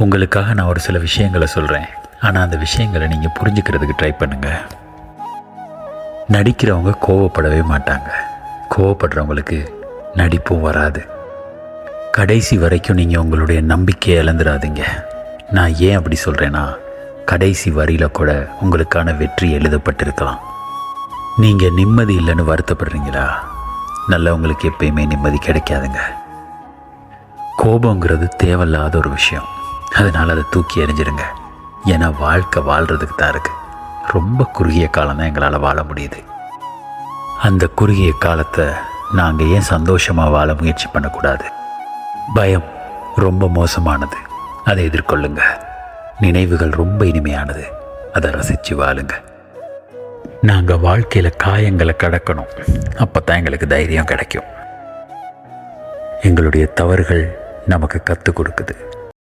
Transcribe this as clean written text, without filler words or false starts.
உங்களுக்காக நான் ஒரு சில விஷயங்களை சொல்கிறேன். ஆனால் அந்த விஷயங்களை நீங்கள் புரிஞ்சுக்கிறதுக்கு ட்ரை பண்ணுங்கள். நடிக்கிறவங்க கோவப்படவே மாட்டாங்க. கோவப்படுறவங்களுக்கு நடிப்பும் வராது. கடைசி வரைக்கும் நீங்கள் உங்களுடைய நம்பிக்கையை இழந்துடாதீங்க. நான் ஏன் அப்படி சொல்கிறேன்னா, கடைசி வரியில் கூட உங்களுக்கான வெற்றி எழுதப்பட்டிருக்கலாம். நீங்கள் நிம்மதி இல்லைன்னு வருத்தப்படுறீங்களா? நல்லவங்களுக்கு எப்பயுமே நிம்மதி கிடைக்காதுங்க. கோபங்கிறது தேவையில்லாத ஒரு விஷயம். அதனால் அதை தூக்கி எறிஞ்சிடுங்க. ஏன்னா வாழ்க்கை வாழ்கிறதுக்கு தான் இருக்குது. ரொம்ப குறுகிய காலம் தான் எங்களால் வாழ முடியுது. அந்த குறுகிய காலத்தை நாங்கள் ஏன் சந்தோஷமாக வாழ முயற்சி பண்ணக்கூடாது? பயம் ரொம்ப மோசமானது, அதை எதிர்கொள்ளுங்க. நினைவுகள் ரொம்ப இனிமையானது, அதை ரசித்து வாழுங்க. நாங்கள் வாழ்க்கையில் காயங்களை கடக்கணும். அப்போ தான் எங்களுக்கு தைரியம் கிடைக்கும். எங்களுடைய தவறுகள் நமக்கு கற்றுக் கொடுக்குது.